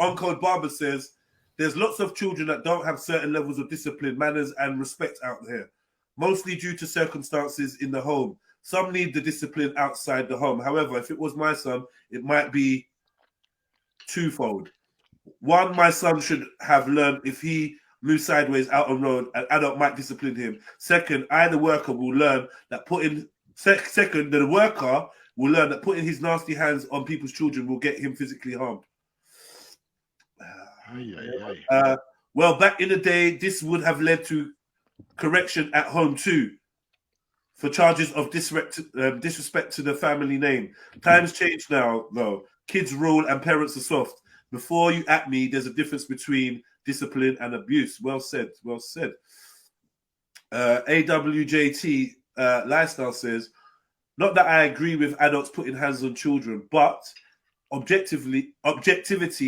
Uncode Barber says, there's lots of children that don't have certain levels of discipline, manners, and respect out there, mostly due to circumstances in the home. Some need the discipline outside the home. However, if it was my son, it might be twofold. One, my son should have learned if he moves sideways out on road, an adult might discipline him. Second, the worker will learn that putting his nasty hands on people's children will get him physically harmed. Well, back in the day, this would have led to correction at home too, for charges of disrespect to the family name. Times change now, though. Kids rule and parents are soft. Before you at me, there's a difference between discipline and abuse. Well said, well said. AWJT Lifestyle says, not that I agree with adults putting hands on children, but objectivity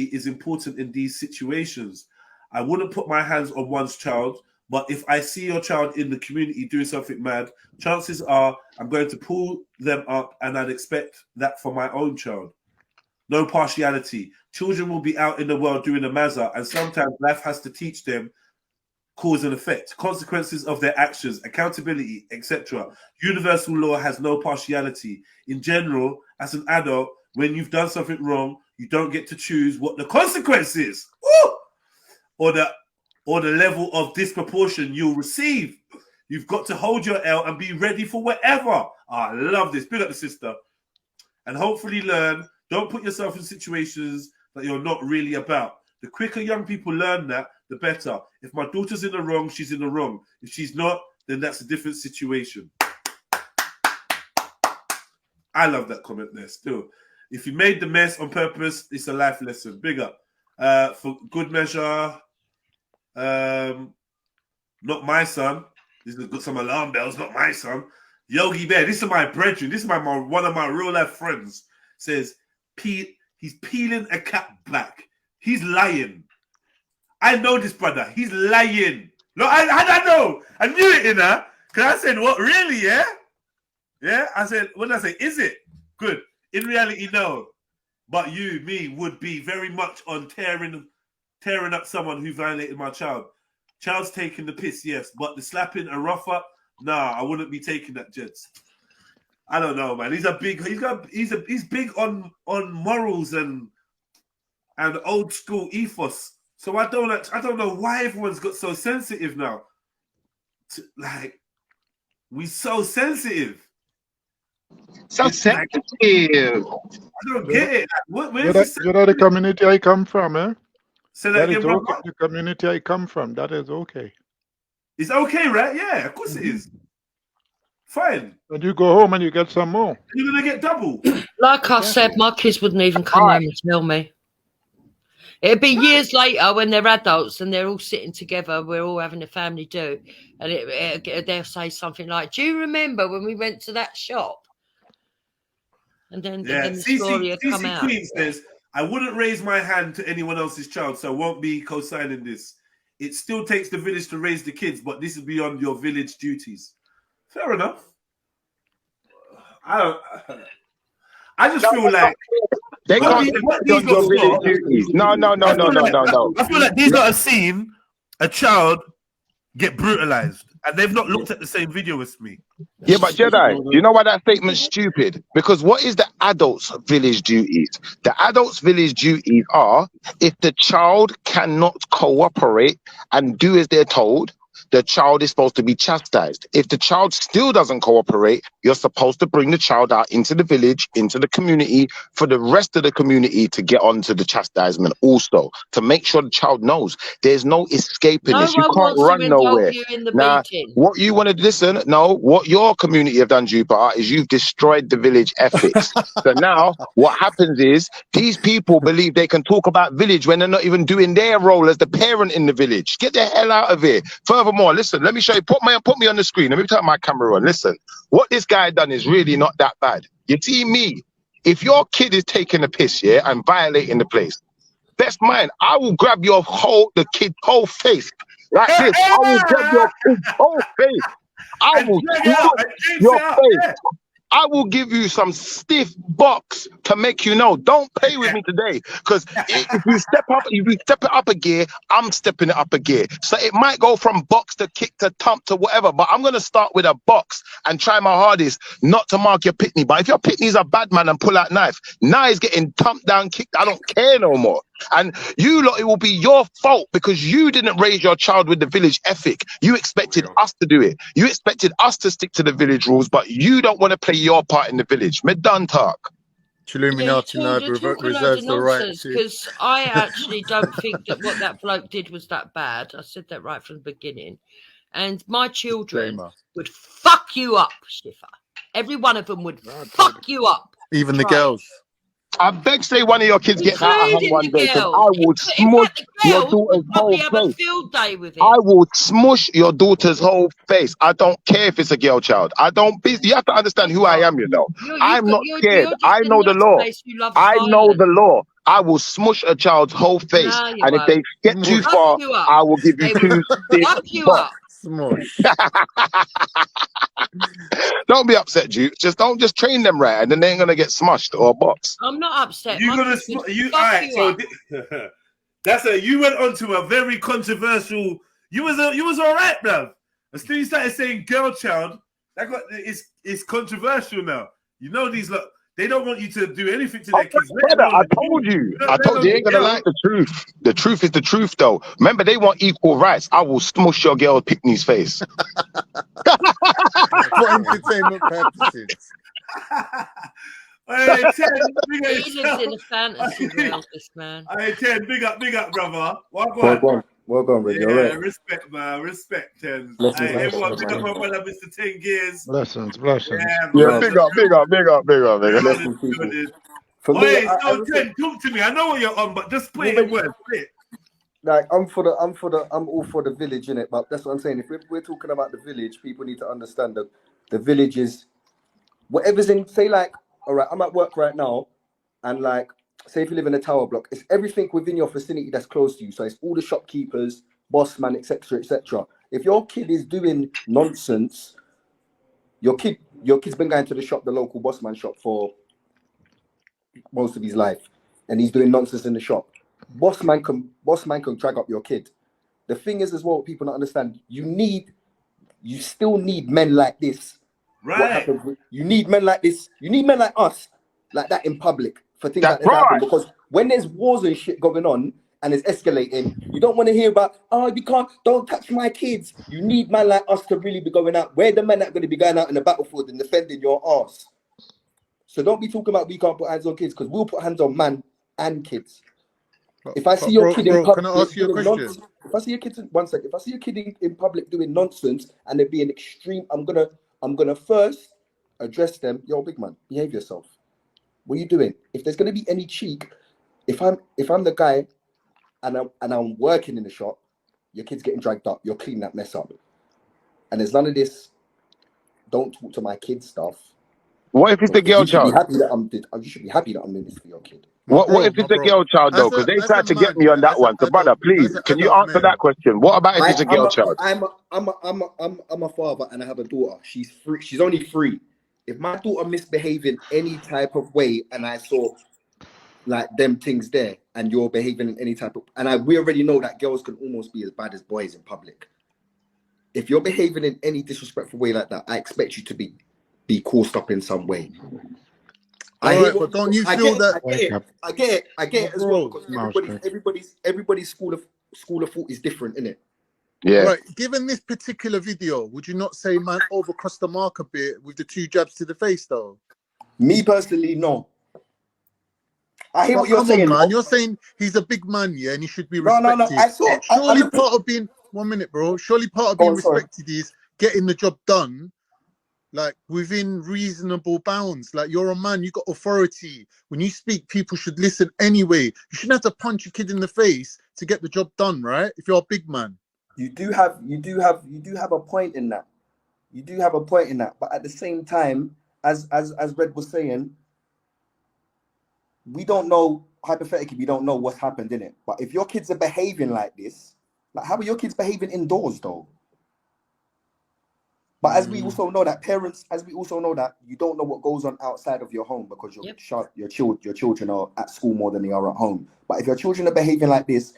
is important in these situations. I wouldn't put my hands on one's child, but if I see your child in the community doing something mad, chances are I'm going to pull them up, and I'd expect that for my own child. No partiality. Children will be out in the world doing a mazza, and sometimes life has to teach them cause and effect, consequences of their actions, accountability, etc. Universal law has no partiality. In general, as an adult, when you've done something wrong, you don't get to choose what the consequence is, or the level of disproportion you'll receive. You've got to hold your L and be ready for whatever. I love this. Big up the sister. And hopefully learn. Don't put yourself in situations that you're not really about. The quicker young people learn that, the better. If my daughter's in the wrong, she's in the wrong. If she's not, then that's a different situation. I love that comment there still. If you made the mess on purpose, it's a life lesson. Big up. For good measure, not my son. This has got some alarm bells, not my son. Yogi Bear, this is my brethren. This is one of my real life friends. Says, he's peeling a cat back. He's lying. I know this brother. He's lying. No, I know. I knew it, you know. Because I said, what, really, yeah? Yeah? I said, when I say, is it? Good. In reality, no. But you, me, would be very much on tearing up someone who violated my child. Child's taking the piss, yes. But the slapping a rough up, nah, I wouldn't be taking that, Jets. I don't know, man. He's big on morals and old school ethos. So I don't know why everyone's got so sensitive now. We so sensitive. So sensitive. I don't get it. You know the community I come from, eh? Say that again, okay. The community I come from, that is okay. It's okay, right? Yeah, of course it is. Fine. And you go home and you get some more. You're gonna get double. Like I said, my kids wouldn't even come home and tell me. It'd be years later when they're adults and they're all sitting together, we're all having a family do, and they'll say something like, "Do you remember when we went to that shop?" And then the story will come out. Queen says, "I wouldn't raise my hand to anyone else's child, so I won't be co-signing this. It still takes the village to raise the kids, but this is beyond your village duties." Fair enough. I just feel like they can't do your village duties. No. I feel like these lot have seen a child get brutalized, and they've not looked at the same video as me. Yeah, but Jedi, you know why that statement's stupid? Because what is the adult's village duties? The adult's village duties are if the child cannot cooperate and do as they're told, the child is supposed to be chastised. If the child still doesn't cooperate, you're supposed to bring the child out into the village, into the community, for the rest of the community to get onto the chastisement also, to make sure the child knows there's no escaping this. You can't run nowhere. Now, what you want to listen, no, what your community have done, Jupiter, is you've destroyed the village ethics. So now what happens is these people believe they can talk about village when they're not even doing their role as the parent in the village. Get the hell out of here. Furthermore, listen, let me show you. Put me on the screen. Let me turn my camera on. Listen, what this guy done is really not that bad. You see me, if your kid is taking a piss, yeah, and violating the place, that's mine. I will grab the kid's whole face like this. I will grab your kid's whole face. I will smash your face. I will give you some stiff box to make you know. Don't play with me today, because if you step it up a gear, I'm stepping it up a gear. So it might go from box to kick to thump to whatever, but I'm gonna start with a box and try my hardest not to mark your pitney. But if your pitney's a bad man and pull out knife, now he's getting thumped down, kicked. I don't care no more. And you lot, it will be your fault because you didn't raise your child with the village ethic. You expected us to do it. You expected us to stick to the village rules, but you don't want to play your part in the village. Me done talk. TRILLUMINATI reserves the right to. Because I actually don't think that what that bloke did was that bad. I said that right from the beginning. And my children would fuck you up, Schiffer. Every one of them would fuck you up. Even the girls. I beg say one of your kids gets out of hand one day, because I would smush your daughter's whole have a face. field day with it. I will smush your daughter's whole face. I don't care if it's a girl child. I don't. You have to understand who I am, you know. I'm not scared. I know the law. I know the law. I will smush a child's whole face, and if they get too far, I will give you two stiff box. Smush. Don't be upset, Duke. Don't train them right, and then they ain't gonna get smushed or boxed. I'm not upset. You're gonna you all right? So that's a. You went on to a very controversial. You was all right, bruv. As soon as you started saying girl child, it's controversial now. You know these lot. They don't want you to do anything to their kids. Brother, I told you they ain't gonna like the truth. The truth is the truth, though. Remember, they want equal rights. I will smush your girl Pickney's face. For entertainment purposes. Hey, Ted, He lives in a fantasy world, this man. Hey, Ted, big up, brother. Well gone, Red. Yeah, You're right. respect, man. Respect, Ted. Blessings, Hey, everyone, big up man. my brother, Mr. 10 Gears. Blessings. Yeah, Yeah, big up. Blessings, people. For me, Wait, so Ted, talk to me. I know what you're on, but just put it in words. like I'm all for the village, innit? But that's what I'm saying. If we're talking about the village, people need to understand that the village is whatever's in. Say like, all right, I'm at work right now, and like, say if you live in a tower block, it's everything within your vicinity that's close to you. So it's all the shopkeepers, boss man, etc., etc. If your kid is doing nonsense, your kid's been going to the local boss man shop for most of his life, and he's doing nonsense in the shop. Boss man can drag up your kid. The thing is as well, people don't understand. You still need men like this. Right. You need men like this. You need men like us, like that in public for things like that happen. Because when there's wars and shit going on and it's escalating, you don't want to hear about, don't touch my kids. You need men like us to really be going out. We're the men that are going to be going out in the battlefield and defending your arse. So don't be talking about we can't put hands on kids, because we'll put hands on man and kids. If I see your kid in public, can I ask you a question? If I see your kid, if I see a kid in public doing nonsense and they're being extreme, I'm gonna first address them. Yo, big man, behave yourself. What are you doing? If there's gonna be any cheek, if I'm the guy and I'm working in the shop, your kid's getting dragged up. You're cleaning that mess up, and there's none of this. Don't talk to my kid stuff. What if it's the girl child? You should be happy that I'm doing this for your kid. What if it's a girl child though? Because they tried to get me on that one. So, brother, please, can you answer that question? What about if it's a girl child? I'm a father and I have a daughter. She's free. She's only 3. If my daughter misbehaving any type of way, and I saw like them things there, and you're behaving in any type of, we already know that girls can almost be as bad as boys in public. If you're behaving in any disrespectful way like that, I expect you to be caused up in some way. But don't you feel that? I get it as well, because everybody's school of thought is different, isn't it? Yeah. Right. Given this particular video, would you not say man overcrossed the mark a bit with the 2 jabs to the face, though? Me personally, no. I hear what you're saying, man. You're saying he's a big man, yeah, and he should be respected. No. Surely part of being 1 minute, bro. Surely part of being respected is getting the job done, like within reasonable bounds. Like, you're a man, you got authority. When you speak, people should listen anyway. You shouldn't have to punch a kid in the face to get the job done, right? If you're a big man. You do have a point in that. You do have a point in that. But at the same time, as Red was saying, we don't know, hypothetically, we don't know what's happened in it. But if your kids are behaving like this, like how are your kids behaving indoors though? But as we also know that parents, as we also know that you don't know what goes on outside of your home because your children are at school more than they are at home. But if your children are behaving like this,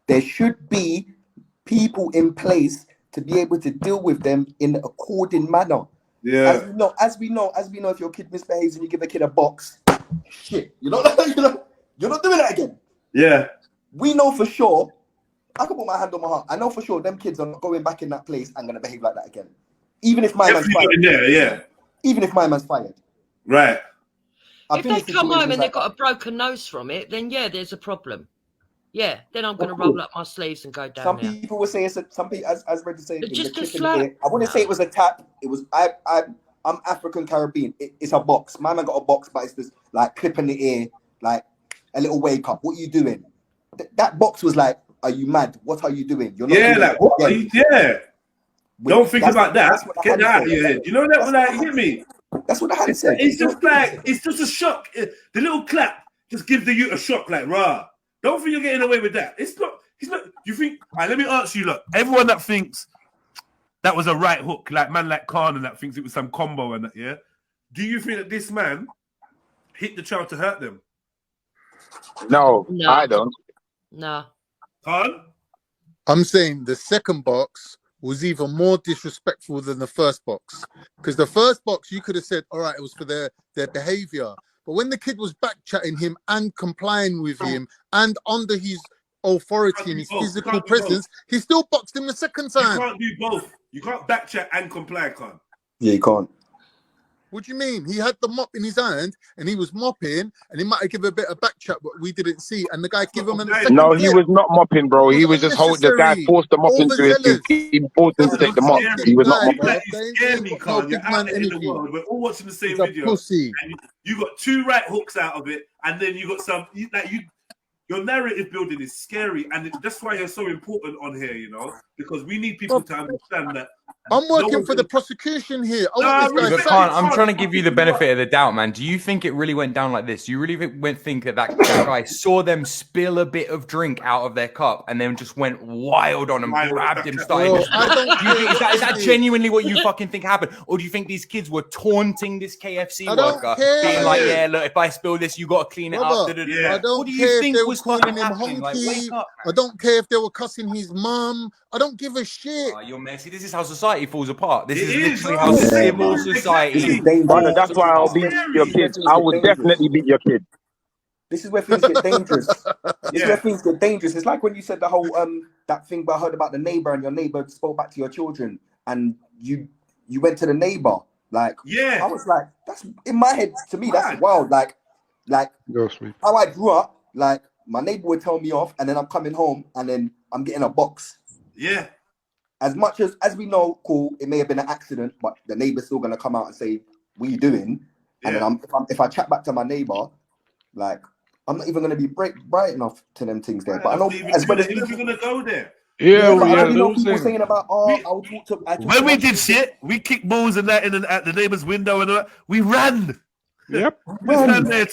there should be people in place to be able to deal with them in an according manner. Yeah. As we know, if your kid misbehaves and you give a kid a box, shit, you're not doing that again. Yeah. We know for sure. I can put my hand on my heart. I know for sure them kids are not going back in that place and gonna behave like that again. Even if my man's fired. Yeah. Even if my man's fired. Right. If they come home and they've got a broken nose from it, then yeah, there's a problem. Yeah, then I'm going to roll up my sleeves and go down. Some people will say some people, as Red is saying, just a slap. I wouldn't say it was a tap. It was I'm African Caribbean. It's a box. My man got a box, but it's just like clip in the ear, like a little wake up. What are you doing? That box was like, are you mad? What are you doing? You're not like what? Are you, don't think about that. Get that out of your head. You know that when I hear me. That's what the hand said. It's just like it's just a shock. The little clap just gives the youth a shock, like rah. Don't think you're getting away with that. It's not. He's not. You think? All right, let me ask you. Look, everyone that thinks that was a right hook, like man like Khan and that thinks it was some combo and that. Yeah. Do you think that this man hit the child to hurt them? No, I don't. No. Khan? I'm saying the second box was even more disrespectful than the first box, because the first box you could have said, all right, it was for their behavior. But when the kid was back chatting him and complying with him and under his authority and his physical presence, he still boxed him the second time. You can't do both. You can't back chat and comply, Khan. Yeah, you can't. What do you mean? He had the mop in his hand and he was mopping and he might have given a bit of back chat, but we didn't see. And the guy gave him a second. No, he was not mopping, bro. He was just holding the guy, forced the mop into his. He forced him to take the mop. He was not mopping. We're all watching the same video. And you got two right hooks out of it, and then you got some your narrative building is scary, and that's why you're so important on here, you know, because we need people to understand that. I'm working for the prosecution here. I'm trying to give you the benefit of the doubt, man. Do you think it really went down like this? Do you really think that guy saw them spill a bit of drink out of their cup and then just went wild on him, grabbed him, started? Is that genuinely what you fucking think happened? Or do you think these kids were taunting this KFC worker, being like, yeah, look, if I spill this, you got to clean it up? I don't care if they were calling him honky. I don't care if they were cussing his mum. I don't give a shit. You're messy. This is how society falls apart. This is literally how civil society. That's why I'll beat your kids. I would definitely beat your kid. This is where things get dangerous. This is where things get dangerous. It's like when you said the whole that thing I heard about the neighbor, and your neighbor spoke back to your children, and you went to the neighbor. Like, I was like, that's in my head. To me, that's wild. Like how I grew up. Like my neighbor would tell me off, and then I'm coming home, and then I'm getting a box. Yeah. As much as we know, cool, it may have been an accident, but the neighbor's still gonna come out and say, "What are you doing?" And then if I chat back to my neighbor, like I'm not even gonna be bright enough to them things there. But I know as well as you're gonna go there. People saying about I'll talk to. When we did shit, we kicked balls and that at the neighbor's window and all that. We ran. Yep. We ran there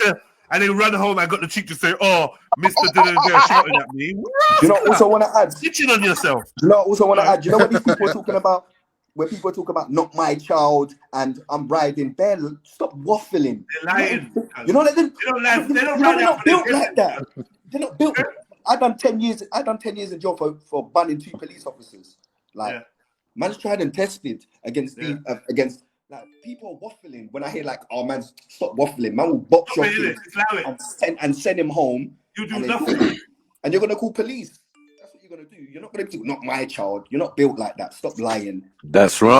and then run home. I got the cheek to say, "Oh, Mr. Didn't shouting at me." You know, also want to add. Snitching on yourself. You know, also want to add. You know what these people are talking about? When people talk about not my child and I'm riding, stop waffling. They're lying. You know that they're not built like that. They're not built. I done 10 years in jail for banning 2 police officers. Like, man's tried and tested against against. Like, people are waffling when I hear like, "Oh man, stop waffling." Man will box your kid and send him home. You do nothing, and you're gonna call police. That's what you're gonna do. You're not gonna do. Not my child. You're not built like that. Stop lying. That's right.